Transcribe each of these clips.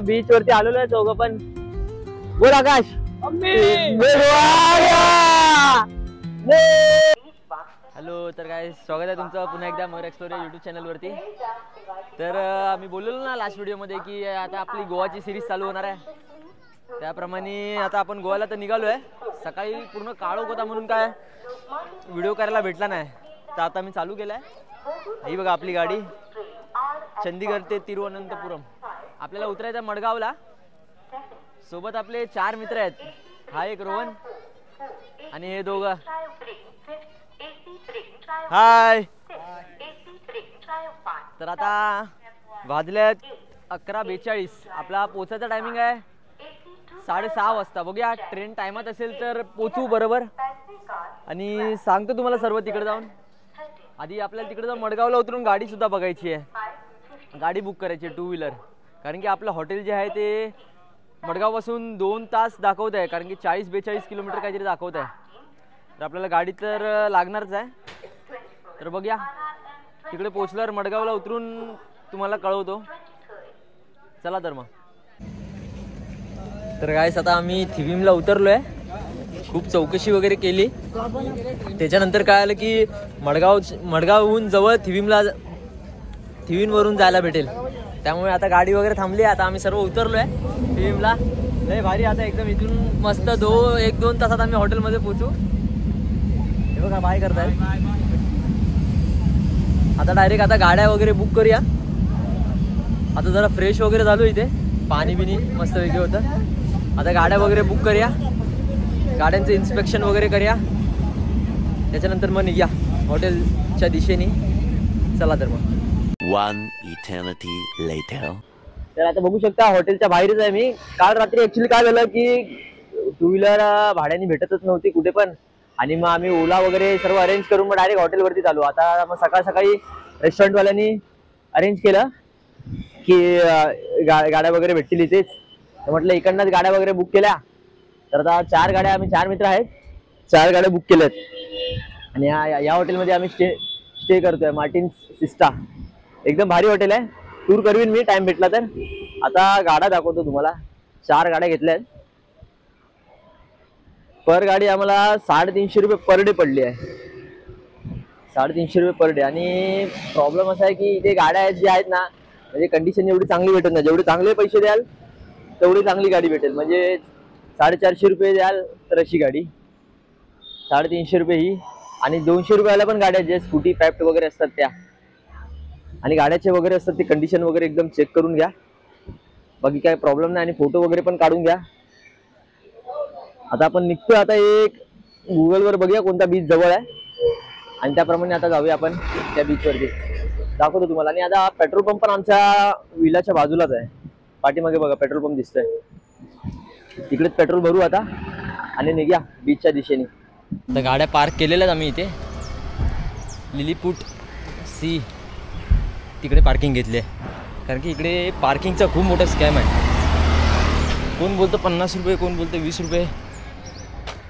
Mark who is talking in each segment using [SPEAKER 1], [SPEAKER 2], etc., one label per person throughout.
[SPEAKER 1] Beach वरती आलेलो आहे चौघं पण. बोल आकाश. हॅलो, तर काय स्वागत आहे तुमचं पुन्हा एकदा मयूर एक्सप्लोर यूट्यूब चॅनल वरती. तर आम्ही बोललेलो ना लास्ट व्हिडिओमध्ये की आता आपली गोवाची सिरीज चालू होणार आहे. त्याप्रमाणे आता आपण गोव्याला तर निघालोय. सकाळी पूर्ण काळोख होता म्हणून काय व्हिडिओ करायला भेटला नाही. तर आता मी चालू केलाय. ही बघा आपली गाडी, चंदीगड ते तिरुवनंतपुरम. आपल्याला उतरायचं मडगावला. सोबत आपले 4 मित्र आहेत. हा एक रोहन आणि हे दोघं. हाय. तर आता वाजल्यात 11:42. आपला पोचायचा टायमिंग आहे 6:30 वाजता. बघूया ट्रेन टायमात असेल तर पोचू बरोबर. आणि सांगतो तुम्हाला सर्व तिकडे जाऊन. आधी आपल्याला तिकडे जाऊन मडगावला उतरून गाडी सुद्धा बघायची आहे. गाडी बुक करायची आहे 2 व्हीलर. कारण की आपलं हॉटेल जे आहे ते मडगावपासून 2 तास दाखवत आहे. कारण की 40-42 किलोमीटर काहीतरी दाखवत आहे. तर आपल्याला गाडी तर लागणारच आहे. तर बघूया तिकडे पोचल्यावर मडगावला उतरून तुम्हाला कळवतो. चला तर मग. तर गाईस आता आम्ही थिविमला उतरलो आहे. खूप चौकशी वगैरे केली. त्याच्यानंतर काय आलं की मडगावहून जवळ थिविमवरून जायला भेटेल. त्यामुळे आता गाडी वगैरे थांबली. आता आम्ही सर्व उतरलो आहे थिविमला. लय भारी. आता एकदम इथून मस्त 1-2 तासात आम्ही हॉटेलमध्ये पोचू. हे बघा बाय करताय. आता डायरेक्ट आता गाड्या वगैरे बुक करूया. आता जरा फ्रेश वगैरे झालो. इथे पाणी बिनी मस्त वेगळं होतं. आता गाड्या वगैरे बुक करूया. गाड्यांचं इन्स्पेक्शन वगैरे करूया. त्याच्यानंतर मग निघूया हॉटेलच्या दिशेने. चला तर मग.
[SPEAKER 2] One eternity later.
[SPEAKER 1] तर आता बघू शकता हॉटेलच्या बाहेरच आहे मी. काल रात्री ऍक्च्युली काय झालं की 2 व्हीलर भाड्याने भेटतच नव्हती कुठे पण. आणि मग आम्ही ओला वगैरे सर्व अरेंज करून मग डायरेक्ट हॉटेलवरती चालू. आता मग सकाळी रेस्टॉरंटवाल्यांनी अरेंज केलं की गाड्या वगैरे भेटतील इथेच. तर म्हटलं इकडनंच गाड्या वगैरे बुक केल्या. तर आता 4 गाड्या, आम्ही 4 मित्र आहेत, 4 गाड्या बुक केल्यात. आणि या हॉटेलमध्ये आम्ही स्टे करतोय. Martins sister. एकदम भारी हॉटेल आहे. टूर करवीन मी टाइम भेटला तर. आता गाड्या दाखवतो तुम्हाला. 4 गाड्या घेतल्यात. पर गाडी आम्हाला 350 रुपये पर डे पडली आहे. 350 रुपये पर डे. आणि प्रॉब्लेम असा आहे की इथे गाड्या आहेत ज्या आहेत ना, म्हणजे कंडिशन एवढी चांगली भेटत नाही. जेवढे चांगले पैसे द्याल तेवढी चांगली गाडी भेटेल. म्हणजे 450 रुपये द्याल तर अशी गाडी, 350 रुपये ही. आणि 200 रुपयाला पण गाड्या ज्या स्कूटी पॅप्ट वगैरे असतात त्या. आणि गाड्याचे वगैरे असतात ते कंडिशन वगैरे एकदम चेक करून घ्या. बाकी काय प्रॉब्लेम नाही. आणि फोटो वगैरे पण काढून घ्या. आता आपण निघतोय. आता एक गुगलवर बघूया कोणता बीच जवळ आहे आणि त्याप्रमाणे आता जाऊया आपण त्या बीचवरती. दाखवतो तुम्हाला. आणि आता पेट्रोल पंप पण आमच्या विलाच्या बाजूलाच आहे. पाठीमागे बघा पेट्रोल पंप दिसतोय. तिकडेच पेट्रोल भरू आता आणि निघूया बीचच्या दिशेने. तर गाड्या पार्क केलेल्याच आम्ही इथे लिलीपूट सी तिकडे पार्किंग घेतली आहे. कारण की इकडे पार्किंगचा खूप मोठा स्कॅम आहे. कोण बोलतं 50 रुपये, कोण बोलतं 20 रुपये.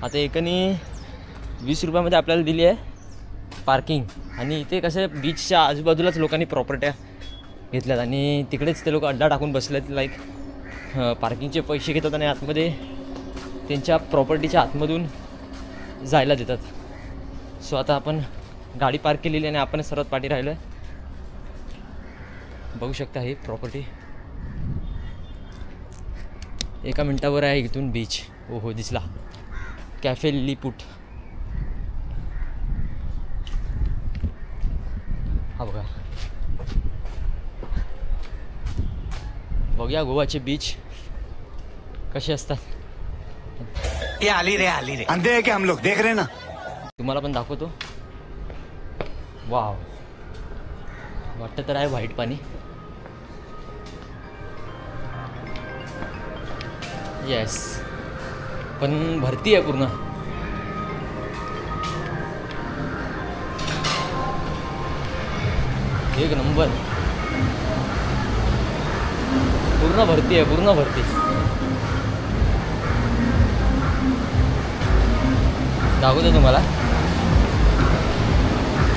[SPEAKER 1] आता एकाने 20 रुपयामध्ये आपल्याला दिली आहे पार्किंग. आणि इथे कसं बीचच्या आजूबाजूलाच लोकांनी प्रॉपर्ट्या घेतल्यात आणि तिकडेच ते लोक अड्डा टाकून बसलेत. लाईक पार्किंगचे पैसे घेतात आणि आतमध्ये त्यांच्या प्रॉपर्टीच्या आतमधून जायला देतात. सो आता आपण गाडी पार्क केलेली आणि आपण सर्वात पाठी राहिलो आहे. बघू शकता ही प्रॉपर्टी. 1 मिनिटावर आहे इथून बीच. हो दिसला कॅफे लिलीपूट. हा बघा. बघूया गोवाचे बीच कसे असतात.
[SPEAKER 2] ये आली रे अंधे हैं क्या हम लोग, देख रहे ना.
[SPEAKER 1] तुम्हाला पण दाखवतो. वाव, वाटतं तर आहे व्हाईट पाणी. येस, पण भरती आहे पूर्ण. एक नंबर. पूर्ण भरती आहे, पूर्ण भरती. दाखवतो तुम्हाला.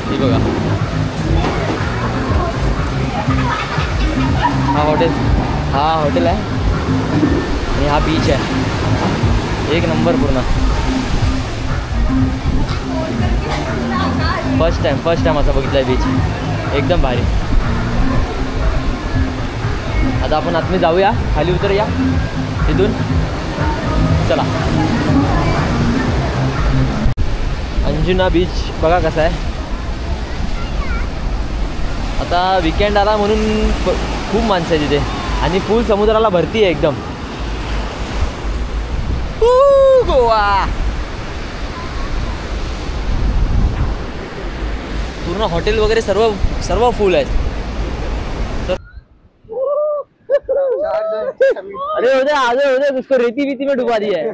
[SPEAKER 1] हे बघा, हा हॉटेल आहे. आणि हा बीच आहे एक नंबर पूर्ण. फर्स्ट टाइम असा बघितलाय बीच, एकदम भारी. आता आपण आतमध्ये जाऊया, खाली उतरूया इथून. चला. अंजुना बीच बघा कसा आहे. आता विकेंड आला म्हणून खूप माणसं आहे तिथे आणि फुल समुद्राला भरती आहे एकदम. गोवा पूर्ण हॉटेल वगैरे सर्व फुल आहेत. अरे हो उसको रेती वीती में डुबा दिया है.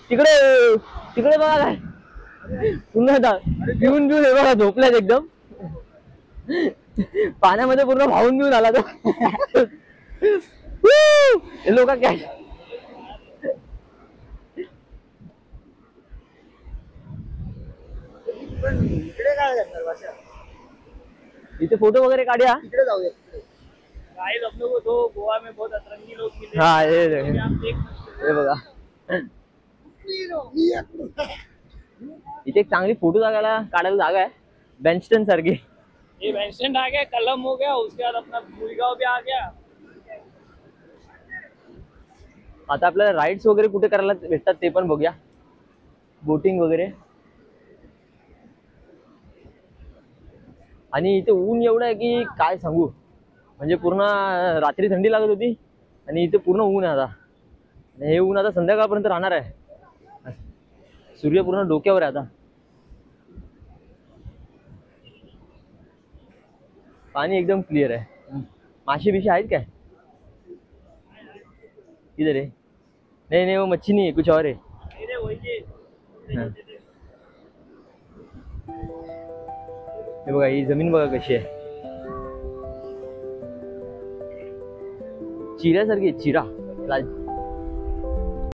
[SPEAKER 1] तिकडे तिकडे बघा काय पुन्हा पिऊन हे बघा झोपल्यात एकदम. पाण्यामध्ये पूर्ण भाऊन घेऊन आला तो. लोक काय
[SPEAKER 3] इकडे काय करणार भाषा.
[SPEAKER 1] इथे फोटो वगैरे काढूया.
[SPEAKER 3] इकडे जाऊया. गाइस हम लोग को तो गोवा में बहुत अतरंगी लोग मिले.
[SPEAKER 1] हाँ
[SPEAKER 3] ये
[SPEAKER 1] बघा इथे एक चांगली फोटो काढायला जागा आहे बेंचटन सारखी.
[SPEAKER 3] ये बेंचटन आ गया, कलम हो गया, उसके बाद अपना भूलगांव भी आ गया.
[SPEAKER 1] आता आपल्याला राईड्स वगैरे कुठे करायला भेटतात ते पण बघूया. बोटिंग वगैरे. आणि इथे ऊन एवढं आहे की काय सांगू. म्हणजे पूर्ण रात्री थंडी लागत होती आणि इथे पूर्ण ऊन आहे आता. आणि हे ऊन आता संध्याकाळपर्यंत राहणार आहे. सूर्य पूर्ण डोक्यावर आहे आता. पाणी एकदम क्लिअर आहे. मासे बिशे आहेत काय इधर है? नहीं वो मच्छी नहीं है, कुछ और है. हे बघा ही जमीन बघा कशी आहे. चिऱ्यासारखी चिरा